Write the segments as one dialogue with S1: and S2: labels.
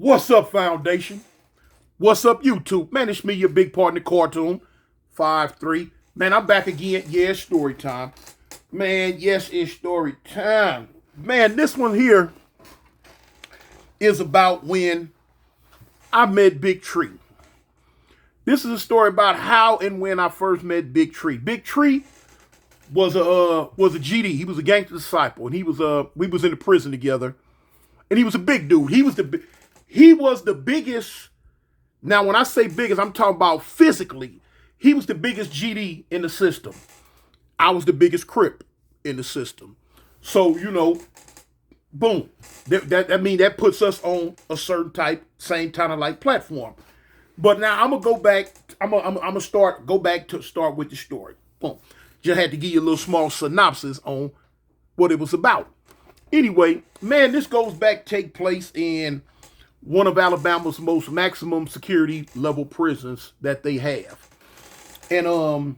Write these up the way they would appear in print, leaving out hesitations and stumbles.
S1: What's up, Foundation? What's up, YouTube? Man, it's me, your big partner, Cartoon 5-3. Man, I'm back again. Yeah, it's story time. Man, yes, it's story time. Man, this one here is about when I met Big Tree. This is a story about how and when I first met Big Tree. Big Tree was a GD. He was a gangster disciple, and we was in the prison together. And he was a big dude. He was the biggest. Now, when I say biggest, I'm talking about physically. He was the biggest GD in the system. I was the biggest Crip in the system. So, boom. That puts us on a certain same kind of like platform. But now I'm gonna go back. I'm gonna go back to start with the story. Boom. Just had to give you a little small synopsis on what it was about. Anyway, man, this take place in one of Alabama's most maximum security level prisons that they have. And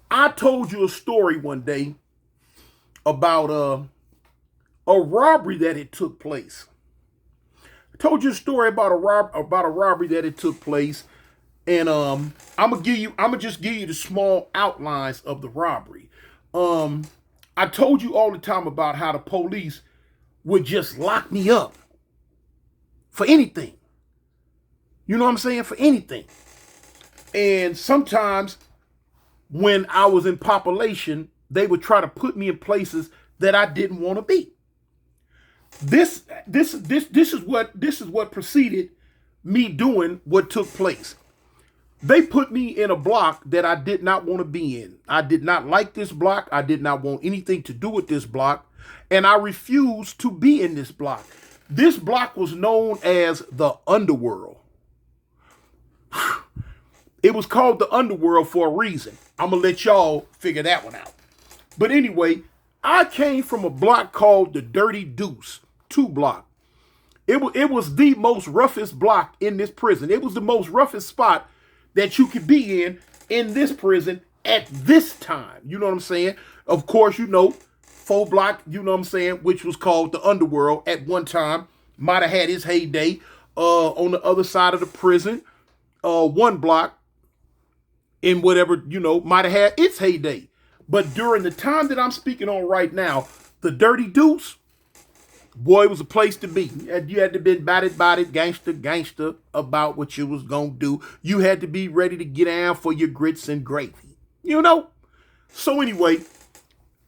S1: I told you a story one day about a robbery that it took place. I told you a story about a robbery that it took place, and I'm gonna just give you the small outlines of the robbery. I told you all the time about how the police would just lock me up for anything. You know what I'm saying? For anything. And sometimes when I was in population, they would try to put me in places that I didn't want to be. This is what preceded me doing what took place. They put me in a block that I did not want to be in. I did not like this block. I did not want anything to do with this block. And I refused to be in this block. This block was known as the Underworld. It was called the Underworld for a reason. I'm going to let y'all figure that one out. But anyway, I came from a block called the Dirty Deuce 2 block. It was the most roughest block in this prison. It was the most roughest spot that you could be in this prison at this time. You know what I'm saying? Of course, 4 block, which was called the Underworld at one time, might have had his heyday on the other side of the prison. 1 block in whatever, might have had its heyday. But during the time that I'm speaking on right now, the Dirty Deuce, boy, it was a place to be. You had to be body, gangster about what you was going to do. You had to be ready to get down for your grits and gravy. So anyway,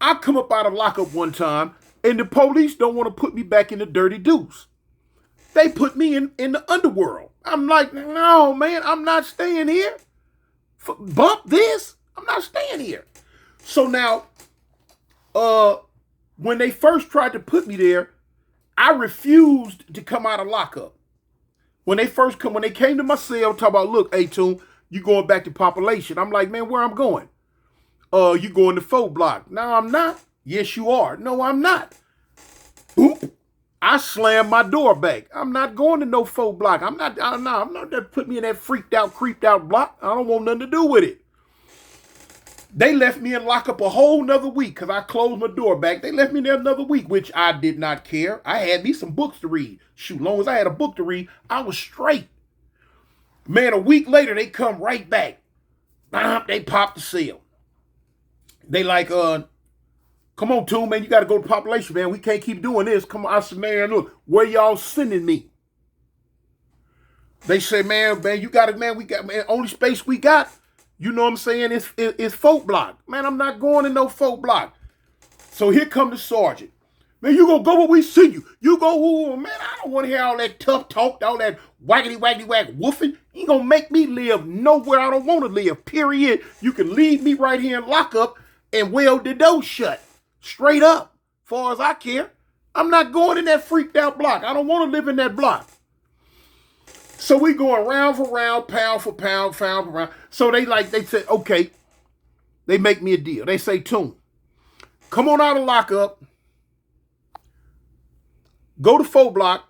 S1: I come up out of lockup one time, and the police don't want to put me back in the Dirty Deuce. They put me in the Underworld. I'm like, no, man, I'm not staying here. Bump this. I'm not staying here. So now, when they first tried to put me there, I refused to come out of lockup. When they came to my cell, talk about, look, A-Tune, you going back to population. I'm like, man, where I'm going? You going to 4 block. No, I'm not. Yes, you are. No, I'm not. Boop. I slammed my door back. I'm not going to no 4 block. I'm not that put me in that freaked out, creeped out block. I don't want nothing to do with it. They left me in lockup a whole nother week because I closed my door back. They left me there another week, which I did not care. I had me some books to read. Shoot, long as I had a book to read, I was straight. Man, a week later, they come right back. They pop the cell. They like, come on, Toon, man, you got to go to population, man. We can't keep doing this. Come on. I said, man, look, where y'all sending me? They say, man, you got it, man. We got, man, only space we got. You know what I'm saying? It's 4 block. Man, I'm not going to no 4 block. So here come the sergeant. Man, you gonna go where we send you. You go, man, I don't want to hear all that tough talk, all that waggity wag woofing. You gonna make me live nowhere I don't want to live, period. You can leave me right here in lockup and weld the door shut. Straight up, far as I care. I'm not going in that freaked out block. I don't want to live in that block. So we going round for round, pound for pound, pound for round. So they said, okay, they make me a deal. They say, Toon, come on out of lockup, go to 4 block.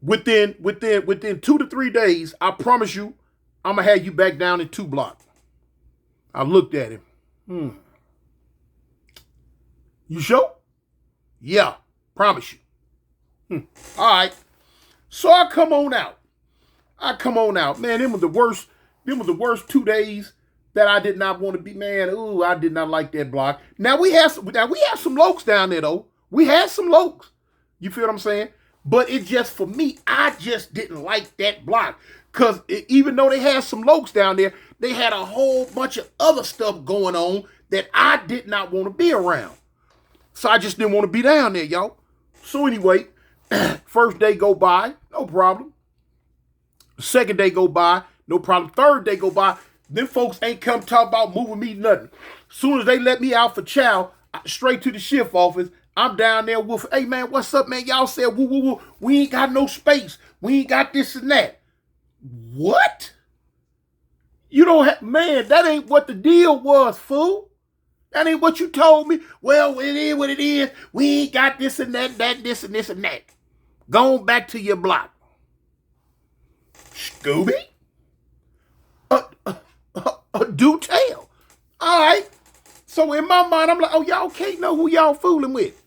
S1: Within 2 to 3 days, I promise you, I'm gonna have you back down in 2 block. I looked at him. You sure? Yeah, promise you. All right. So I come on out. Man, them was the worst. Them was the worst 2 days that I did not want to be. Man, ooh, I did not like that block. Now we have some lokes down there though. We had some lokes. You feel what I'm saying? But it just, for me, I just didn't like that block. Because even though they had some lokes down there, they had a whole bunch of other stuff going on that I did not want to be around. So I just didn't want to be down there, y'all. So anyway, first day go by, no problem. Second day go by, no problem. Third day go by, them folks ain't come talk about moving me nothing. Soon as they let me out for chow, straight to the shift office, I'm down there with, hey man, what's up, man? Y'all said, woo, woo, woo. We ain't got no space. We ain't got this and that. What? You don't have, man, that ain't what the deal was, fool. That ain't what you told me. Well, it is what it is. We ain't got this and that, this and this and that. Go on back to your block. Scooby? Do tell. All right. So in my mind, I'm like, oh, y'all can't know who y'all fooling with.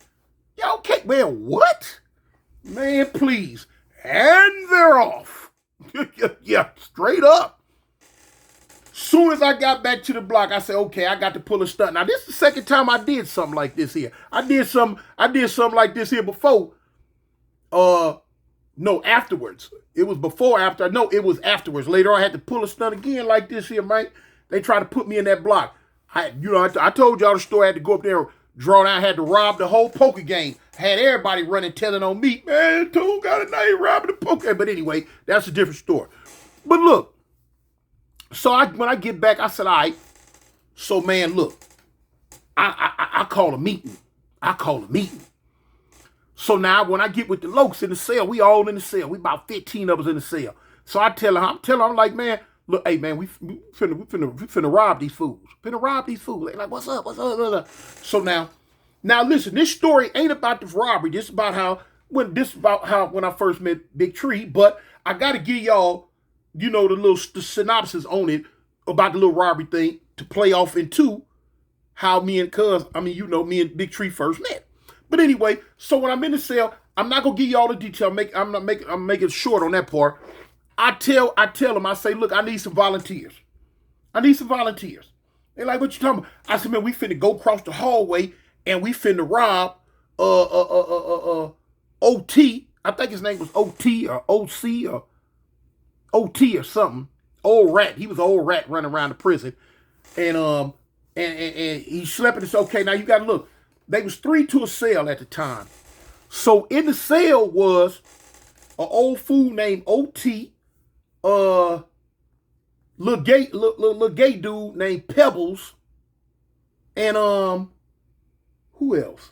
S1: Y'all can't, man, what? Man, please. And they're off. Yeah, straight up. Soon as I got back to the block, I said, okay, I got to pull a stunt. Now, this is the second time I did something like this here. I did something like this here before. No, afterwards. It was before, after. No, it was afterwards. Later on, I had to pull a stunt again like this here, man. They tried to put me in that block. I told y'all the story. I had to go up there and draw down. I had to rob the whole poker game. Had everybody running, telling on me, man, Tool got a night robbing the poker game. But anyway, that's a different story. But look, so when I get back, I said, all right. So, man, look, I call a meeting. So now when I get with the lokes in the cell, we all in the cell. We about 15 of us in the cell. So I'm telling her, I'm like, man, look, hey, man, we finna rob these fools. They like, what's up? So now listen, this story ain't about the robbery. This is about how when I first met Big Tree. But I got to give y'all, the synopsis on it about the little robbery thing to play off into how me and Big Tree first met. But anyway, so when I'm in the cell, I'm not gonna give you all the detail. I'm making it short on that part. I tell them, I say, look, I need some volunteers. They're like, what you talking about? I said, man, we finna go across the hallway and we finna rob OT. I think his name was OT or OC or OT or something. Old rat. He was an old rat running around the prison. And he slept in this. Okay, now you gotta look. They was 3 to a cell at the time. So in the cell was an old fool named OT, little gay dude named Pebbles, and who else?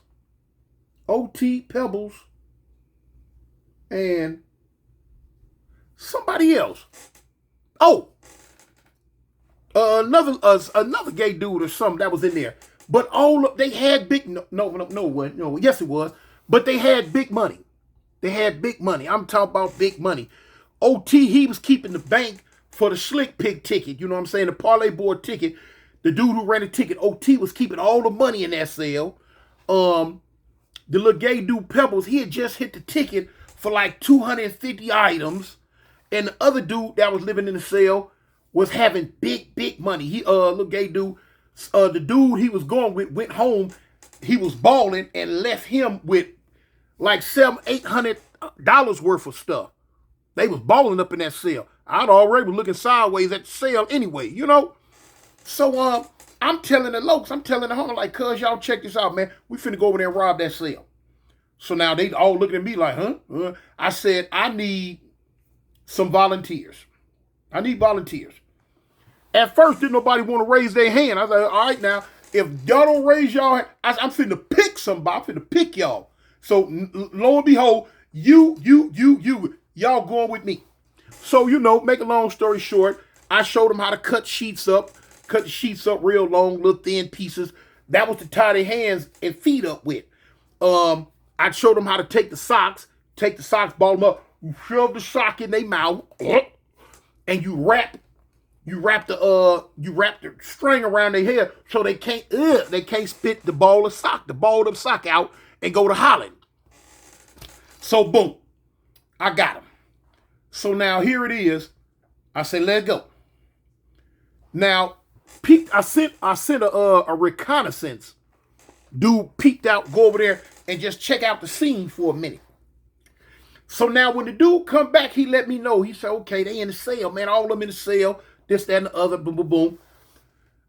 S1: OT, Pebbles, and somebody else. Oh, another gay dude or something that was in there. But they had big yes it was. But they had big money. I'm talking about big money. OT, he was keeping the bank for the slick pig ticket. You know what I'm saying? The parlay board ticket. The dude who ran the ticket, OT, was keeping all the money in that cell. The little gay dude Pebbles, he had just hit the ticket for like 250 items. And the other dude that was living in the cell was having big money. He little gay dude. The dude he was going with went home. He was balling and left him with like $700-800 worth of stuff. They was balling up in that cell. I'd already was looking sideways at the cell anyway, So I'm telling the lokes, I'm telling the home, like, cuz y'all check this out, man. We finna go over there and rob that cell. So now they all looking at me like, huh? I said, I need some volunteers. At first, didn't nobody want to raise their hand. I was like, all right, now, if y'all don't raise y'all hand, I'm finna pick somebody. I'm finna pick y'all. So, lo and behold, y'all going with me. So, make a long story short, I showed them how to cut the sheets up real long, little thin pieces. That was to tie their hands and feet up with. I showed them how to take the socks, ball them up, shove the sock in their mouth, and you wrap the string around their hair so they can't spit the ball of sock out and go to Holland. So boom, I got them. So now here it is. I say, let's go. Now, peeked, I sent a reconnaissance. Dude peeked out, go over there and just check out the scene for a minute. So now when the dude come back, he let me know. He said, okay, they in the cell, man. All of them in the cell. This, that, and the other. Boom, boom, boom.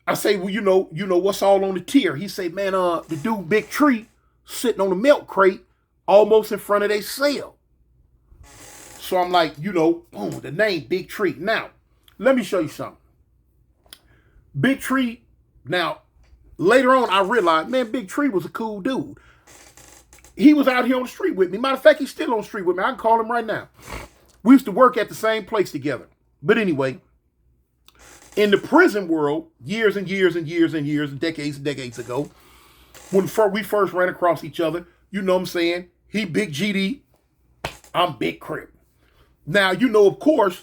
S1: I say, well, you know what's all on the tier. He say, man, the dude Big Tree sitting on the milk crate almost in front of their cell. So I'm like, boom, the name Big Tree. Now, let me show you something. Big Tree, now, later on, I realized, man, Big Tree was a cool dude. He was out here on the street with me. Matter of fact, he's still on the street with me. I can call him right now. We used to work at the same place together. But anyway, in the prison world, years and years and years and years, decades and decades ago, when we first ran across each other, you know what I'm saying? He Big GD, I'm Big Crip. Now, of course,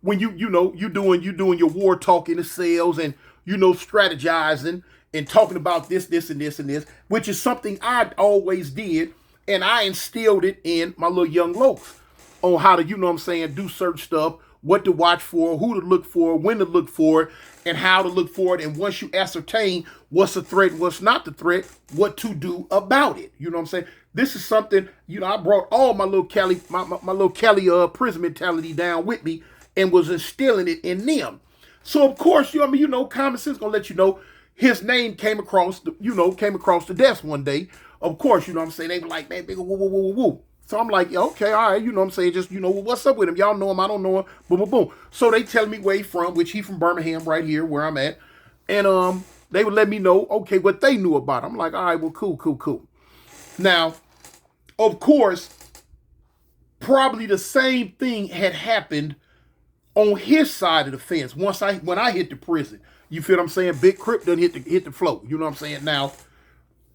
S1: when you doing your war talk in the cells and, strategizing and talking about this, and this, and this, which is something I always did, and I instilled it in my little young lokes on how to, do certain stuff, what to watch for, who to look for, when to look for it, and how to look for it. And once you ascertain what's a threat and what's not the threat, what to do about it. You know what I'm saying? This is something, I brought all my little Cali, my little Cali prison mentality down with me and was instilling it in them. So of course, common sense gonna let you know his name came across the desk one day. Of course, they were like, man, big woo, woo, woo, woo. So I'm like, yeah, okay, all right, just, what's up with him? Y'all know him, I don't know him, boom, boom, boom. So they tell me where he from, which he from Birmingham right here where I'm at. And they would let me know, okay, what they knew about him. I'm like, all right, well, cool. Now, of course, probably the same thing had happened on his side of the fence when I hit the prison. You feel what I'm saying? Big Crip done hit the flow. You know what I'm saying? Now,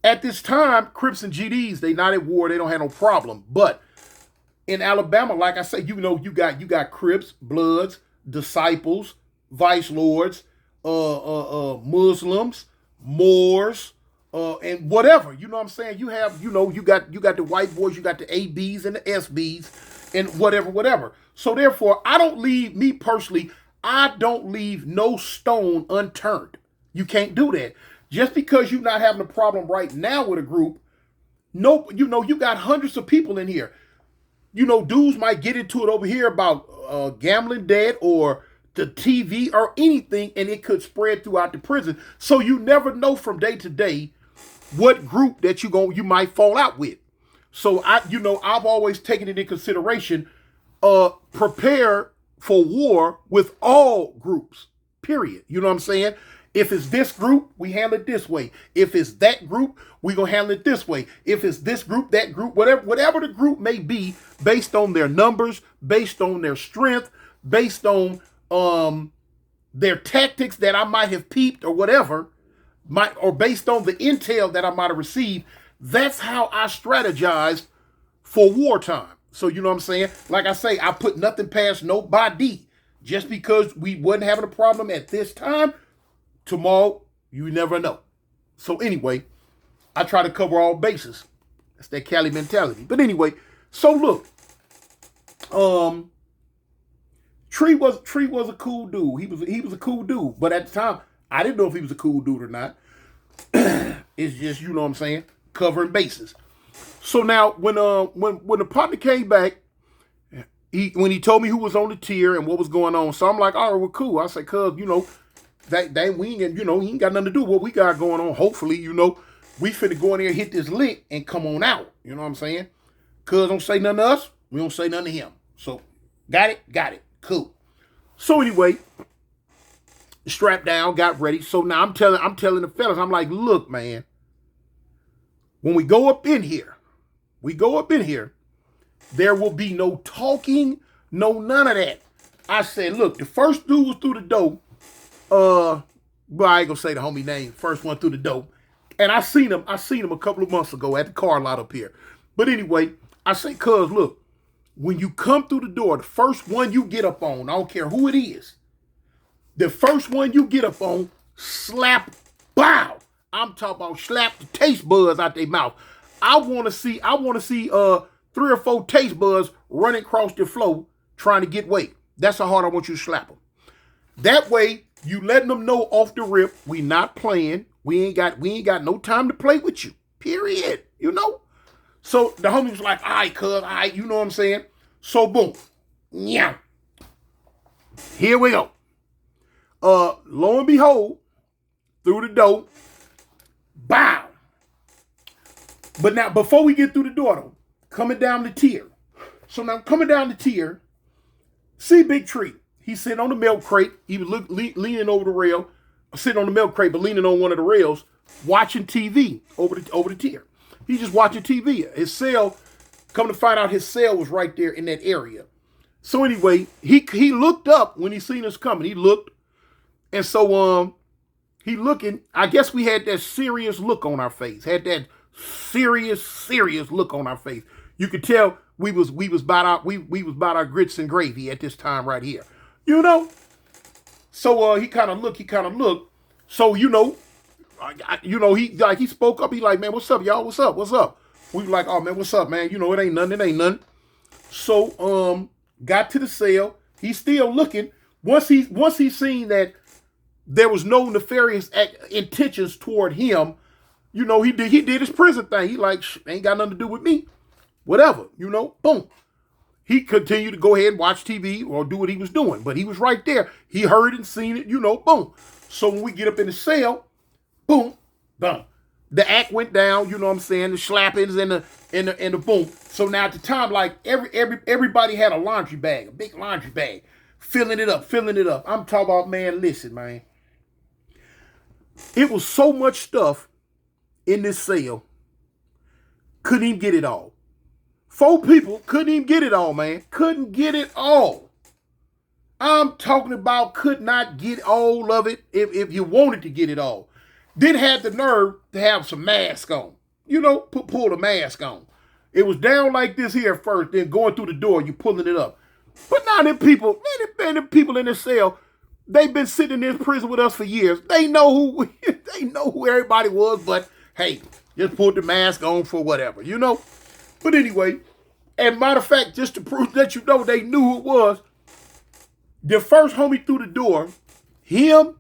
S1: at this time, Crips and GDs, they not at war. They don't have no problem. But in Alabama, like I said, you got Crips, Bloods, Disciples, Vice Lords, Muslims, Moors, and whatever. You know what I'm saying? You have, you got the white boys, you got the ABs and the SBs, and whatever. So therefore, I don't leave no stone unturned. You can't do that. Just because you're not having a problem right now with a group, you got hundreds of people in here. Dudes might get into it over here about gambling debt or the TV or anything, and it could spread throughout the prison. So you never know from day to day what group that you might fall out with. So I've always taken it in consideration, prepare for war with all groups, period. You know what I'm saying? If it's this group, we handle it this way. If it's that group, we gonna handle it this way. If it's this group, that group, whatever the group may be, based on their numbers, based on their strength, based on their tactics that I might have peeped or whatever, or based on the intel that I might have received, that's how I strategized for wartime. So you know what I'm saying? Like I say, I put nothing past nobody. Just because we wasn't having a problem at this time, tomorrow, you never know. So anyway, I try to cover all bases. That's that Cali mentality. But anyway, so look, Tree was a cool dude. He was a cool dude. But at the time, I didn't know if he was a cool dude or not. It's just, you know what I'm saying, covering bases. So now when the partner came back, when he told me who was on the tier and what was going on, so I'm like, all right, well, cool. I said, cuz, that we ain't, he ain't got nothing to do with what we got going on. Hopefully, we finna go in there, hit this lick, and come on out. You know what I'm saying? Cuz don't say nothing to us, we don't say nothing to him. So, got it, cool. So anyway, strapped down, got ready. So now I'm telling the fellas, I'm like, look, man, when we go up in here, there will be no talking, no none of that. I said, look, the first dude was through the door. Well, I ain't gonna say the homie name. First one through the door. And I seen him a couple of months ago at the car lot up here. But anyway, I say, cuz, look, when you come through the door, the first one you get up on, I don't care who it is, the first one you get up on, slap, bow. I'm talking about slap the taste buds out their mouth. I want to see 3 or 4 taste buds running across the floor trying to get weight. That's how hard I want you to slap them. That way, you letting them know off the rip, we not playing. We ain't got no time to play with you. Period. You know? So the homie was like, all right, cuz, all right, you know what I'm saying? So boom. Yeah. Here we go. Lo and behold, through the door, bow. But now, before we get through the door, though, coming down the tier. So now, coming down the tier, see Big Tree. He's sitting on the milk crate. He was leaning over the rail, sitting on the milk crate, but leaning on one of the rails, watching TV over the tier. He's just watching TV. His cell, come to find out, his cell was right there in that area. So anyway, he looked up when he seen us coming. He looked, and so he looking. I guess we had that serious look on our face. Had that serious look on our face. You could tell we was about our grits and gravy at this time right here. You know? So he kind of looked. So he spoke up. He like, man, what's up, y'all? What's up? We was like, oh man, what's up, man? You know, it ain't nothing. So got to the cell. He's still looking. Once he seen that there was no nefarious intentions toward him, you know, he did his prison thing. He like, ain't got nothing to do with me. Whatever, you know, boom. He continued to go ahead and watch TV or do what he was doing. But he was right there. He heard and seen it, you know, boom. So when we get up in the cell, boom, boom. The act went down, you know what I'm saying? The slappings and the boom. So now at the time, like everybody had a laundry bag, a big laundry bag, filling it up. I'm talking about, man, listen, man. It was so much stuff in this cell, couldn't even get it all. 4 people couldn't even get it all, man. Couldn't get it all. I'm talking about could not get all of it if you wanted to get it all. Then had the nerve to have some mask on. You know, pull the mask on. It was down like this here first, then going through the door, you pulling it up. But now them people in this cell, they've been sitting in this prison with us for years. They know who everybody was, but hey, just put the mask on for whatever, you know? But anyway, and matter of fact, just to prove that you know they knew who it was, the first homie through the door, him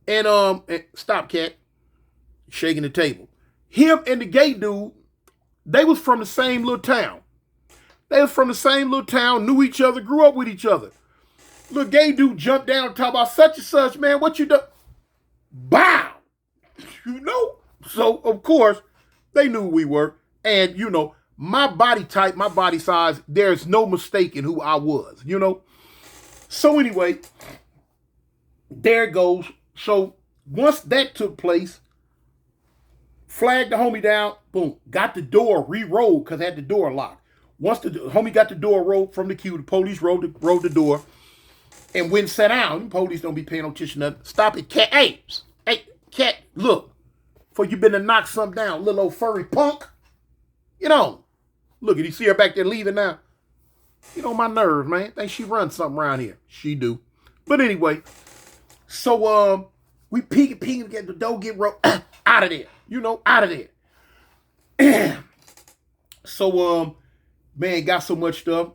S1: and stop, cat, shaking the table. Him and the gay dude, they was from the same little town. Knew each other, grew up with each other. Little gay dude jumped down and talk about such and such, man, what you do? Bow! You know? So, of course, they knew who we were. And, you know, my body type, my body size, there's no mistaking who I was, you know? So anyway, there it goes. So once that took place, flagged the homie down, boom, got the door re-rolled because I had the door locked. Once the homie got the door rolled from the queue, the police rolled the door and went and sat down. The police don't be paying no attention to nothing. Stop it, cat. Hey, cat, look. Before you been to knock something down, little old furry punk. You know, look, you see her back there leaving now. You know, my nerves, man. Think she runs something around here. She do. But anyway, so we peeking, get the door get rolled out of there. You know, out of there. So man, got so much stuff.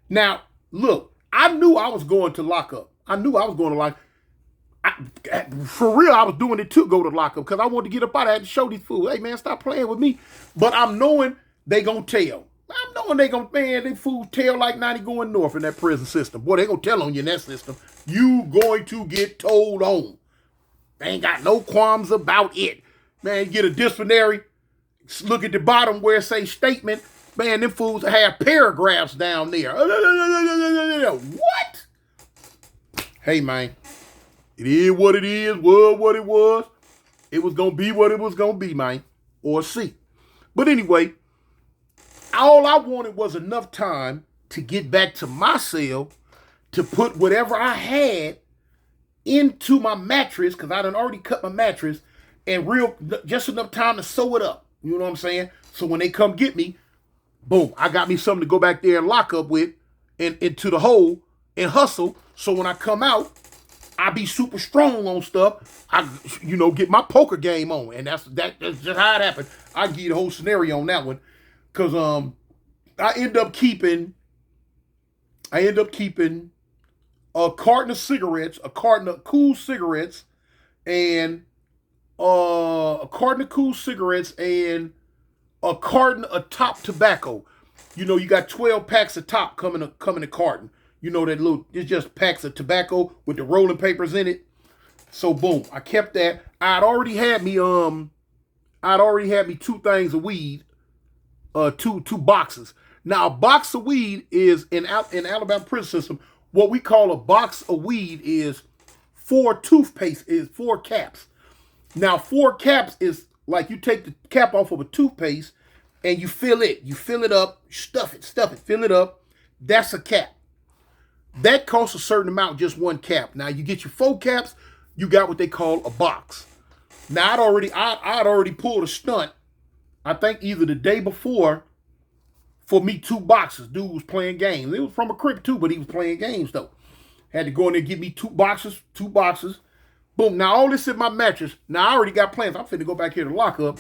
S1: Now, look, I knew I was going to lock up. For real, I was doing it to go to lockup because I wanted to get up out of there and show these fools, hey man, stop playing with me. But I'm knowing they gonna tell. They fools tell like 90 going north in that prison system. Boy, they gonna tell on you in that system. You going to get told on. They ain't got no qualms about it. Man, you get a disciplinary, look at the bottom where it say statement. Man, them fools have paragraphs down there. What? Hey man. It is what it is, was what it was. It was going to be what it was going to be, man. Or see. But anyway, all I wanted was enough time to get back to my cell to put whatever I had into my mattress, because I done already cut my mattress, and just enough time to sew it up. You know what I'm saying? So when they come get me, boom, I got me something to go back there and lock up with and into the hole and hustle. So when I come out, I be super strong on stuff. I, get my poker game on. And that's just how it happened. I give you the whole scenario on that one. Because I end up keeping I end up keeping a carton of cigarettes, a carton of cool cigarettes, and a carton of cool cigarettes and a carton of top tobacco. You know, you got 12 packs of top coming in a carton. You know that little, it's just packs of tobacco with the rolling papers in it. So boom, I kept that. I'd already had me two things of weed, two boxes. Now a box of weed is in Alabama prison system. What we call a box of weed is 4 toothpaste, is 4 caps. Now 4 caps is like you take the cap off of a toothpaste and you fill it. You fill it up, stuff it, fill it up. That's a cap. That costs a certain amount, just 1 cap. Now you get your 4 caps, you got what they call a box. Now I'd already pulled a stunt. I think either the day before for me 2 boxes. Dude was playing games. It was from a crib too, but he was playing games though. Had to go in there and get me 2 boxes. Boom. Now all this in my mattress. Now I already got plans. I'm finna go back here to lock up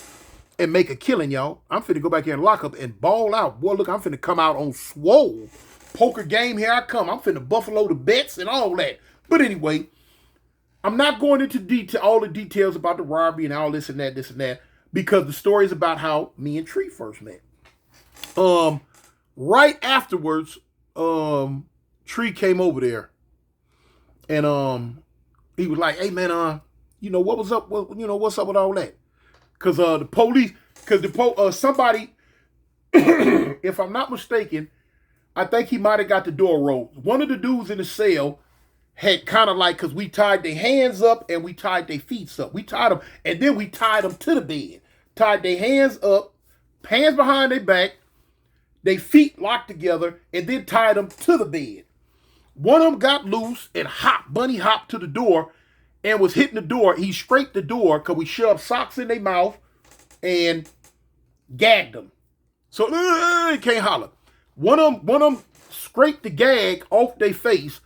S1: and make a killing, y'all. I'm finna go back here and lock up and ball out. Boy, look, I'm finna come out on swole. Poker game, here I come. I'm finna buffalo the bets and all that. But anyway, I'm not going into all the details about the robbery and all this and that, because the story is about how me and Tree first met. Right afterwards, Tree came over there, and he was like, "Hey man, you know what was up? What's up with all that?" Because the police, somebody, if I'm not mistaken, I think he might have got the door rolled. One of the dudes in the cell had kind of like, because we tied their hands up and we tied their feet up. We tied them, and then we tied them to the bed. Tied their hands up, hands behind their back, their feet locked together, and then tied them to the bed. One of them got loose and bunny hopped to the door and was hitting the door. He scraped the door because we shoved socks in their mouth and gagged them. So he can't holler. One of them scraped the gag off their face,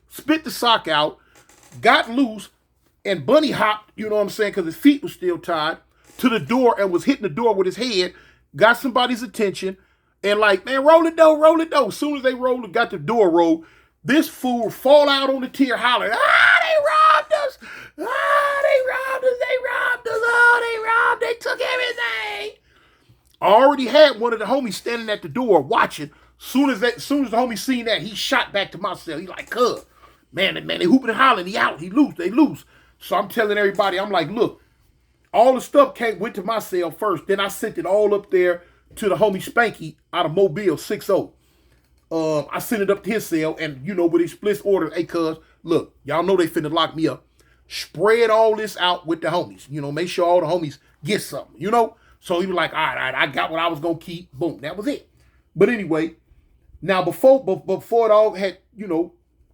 S1: spit the sock out, got loose, and bunny hopped, you know what I'm saying, because his feet were still tied, to the door and was hitting the door with his head, got somebody's attention, and like, man, roll the door. As soon as they got the door rolled, this fool fall out on the tier hollering, they robbed us. They took everything. I already had one of the homies standing at the door watching. Soon as the homie seen that, he shot back to my cell. He like, cuz, man, they hooping and hollering. He out. He loose. They loose. So I'm telling everybody, I'm like, look, all the stuff went to my cell first. Then I sent it all up there to the homie Spanky out of Mobile, 6-0. I sent it up to his cell, and with his split order, hey, cuz, look, y'all know they finna lock me up. Spread all this out with the homies. Make sure all the homies get something, So he was like, all right, I got what I was going to keep. Boom, that was it. But anyway, now before it all had,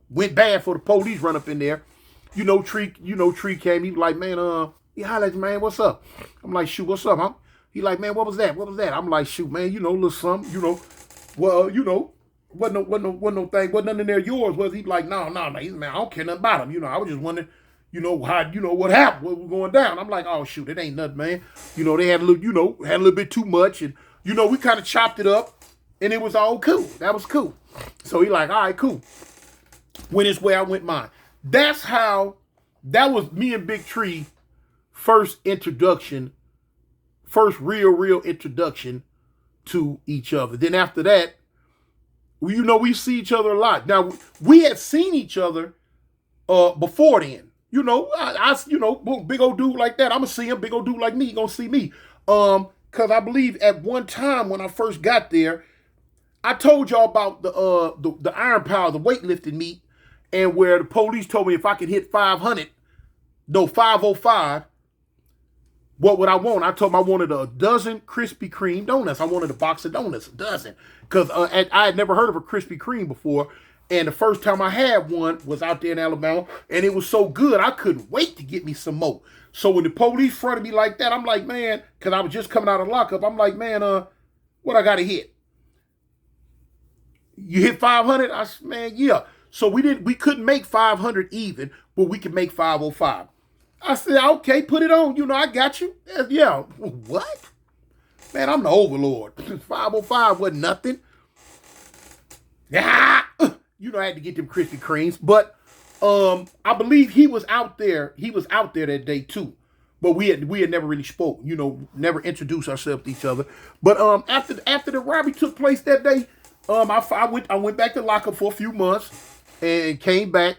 S1: went bad for the police run up in there, Tree came. He was like, man, he hollered at me, man, what's up? I'm like, shoot, what's up, huh? He like, man, what was that? I'm like, shoot, man, little something, well, wasn't no thing, wasn't nothing in there yours, was he? Like, no, he's, man, I don't care nothing about him. I was just wondering, how, what happened, what was going down. I'm like, oh, shoot, it ain't nothing, man. They had a little bit too much, and, we kind of chopped it up, and it was all cool. That was cool. So he like, all right, cool. Went his way, I went mine. That was me and Big Tree first real introduction to each other. Then after that, we see each other a lot. Now, we had seen each other before then. Big old dude like that, I'm going to see him. Big old dude like me, he going to see me. Because I believe at one time when I first got there, I told y'all about the Iron Power, the weightlifting meet, and where the police told me if I could hit 505, what would I want? I told them I wanted a dozen Krispy Kreme donuts. I wanted a box of donuts, a dozen. Because I had never heard of a Krispy Kreme before. And the first time I had one was out there in Alabama. And it was so good, I couldn't wait to get me some more. So when the police fronted me like that, I'm like, man, because I was just coming out of lockup. I'm like, man, what I got to hit? You hit 500? I said, man, yeah. So we couldn't make 500 even, but we could make 505. I said, okay, put it on. I got you. Yeah. What? Man, I'm the overlord. 505 wasn't nothing. Yeah. I had to get them Krispy Kremes. But I believe he was out there. He was out there that day too. But we had never really spoke, never introduced ourselves to each other. But after the robbery took place that day, I went back to lockup for a few months and came back.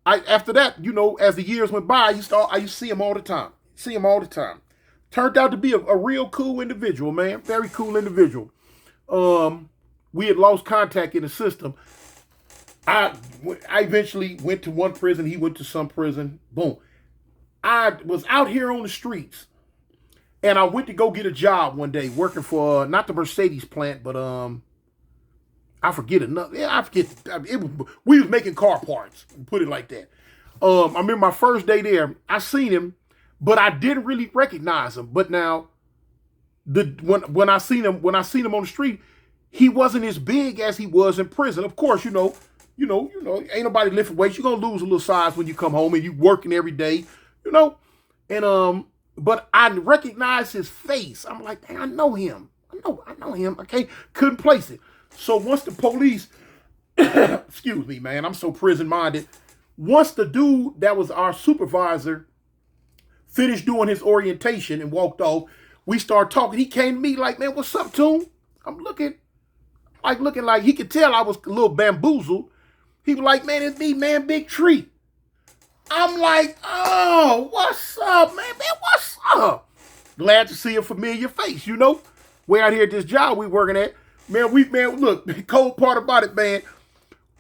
S1: After that, as the years went by, I used to see him all the time. Turned out to be a real cool individual, man. Very cool individual. We had lost contact in the system. I eventually went to one prison. He went to some prison. Boom. I was out here on the streets, and I went to go get a job one day working for not the Mercedes plant, but I forget another. Yeah, I forget. We was making car parts. Put it like that. I remember my first day there. I seen him, but I didn't really recognize him. But now, when I seen him on the street, he wasn't as big as he was in prison. Of course, ain't nobody lifting weights. You're gonna lose a little size when you come home and you working every day. And but I recognized his face. I'm like, man, I know him. I know him. Couldn't place it. So once the police, excuse me, man, I'm so prison minded. Once the dude that was our supervisor finished doing his orientation and walked off, we started talking. He came to me like, man, what's up, Toon? I'm looking like he could tell I was a little bamboozled. He was like, man, it's me, man, Big Tree. I'm like, oh, what's up, man? What's up? Glad to see a familiar face, We're out here at this job we working at. Man, look, the cold part about it, man,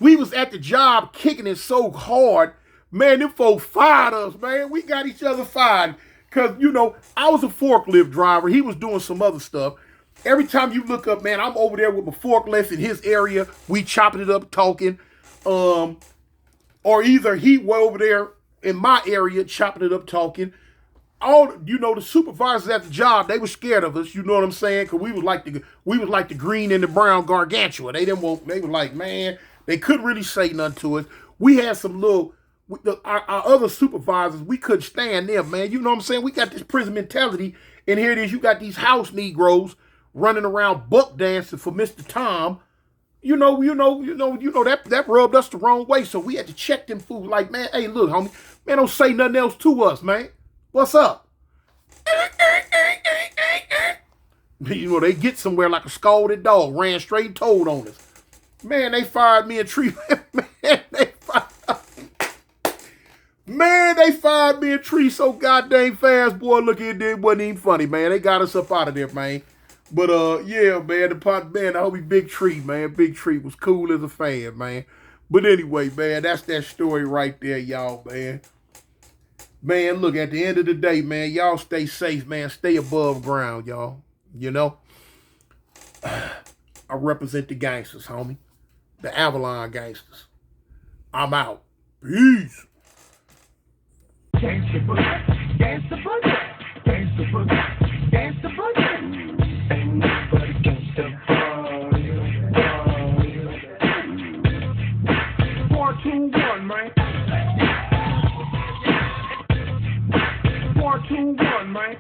S1: we was at the job kicking it so hard. Man, them folks fired us, man. We got each other fired. Because, I was a forklift driver. He was doing some other stuff. Every time you look up, man, I'm over there with my forklift in his area. We chopping it up, talking. Or either he was over there in my area chopping it up, talking. The supervisors at the job, they were scared of us. You know what I'm saying? Because we was like the green and the brown gargantua. They were like, man, they couldn't really say nothing to us. We had some our other supervisors, we couldn't stand them, man. You know what I'm saying? We got this prison mentality, and here it is. You got these house Negroes running around buck dancing for Mr. Tom. That rubbed us the wrong way. So we had to check them fools like, man, hey, look, homie, man, don't say nothing else to us, man. What's up? They get somewhere like a scalded dog, ran straight and told on us. Man, they fired me and Tree. Man, they fired me and Tree so goddamn fast, boy. Look, it wasn't even funny, man. They got us up out of there, man. But yeah, man, the homie Big Tree, man. Big Tree was cool as a fan, man. But anyway, man, that's that story right there, y'all, man. Man, look, at the end of the day, man, y'all stay safe, man. Stay above ground, y'all. I represent the gangsters, homie. The Avalon gangsters. I'm out. Peace.
S2: Gangsta boogie, gangsta boogie, gangsta boogie, gangsta boogie. Ain't nobody gangsta boogie. 4, 2, 1, man. 4, 2, 1, man.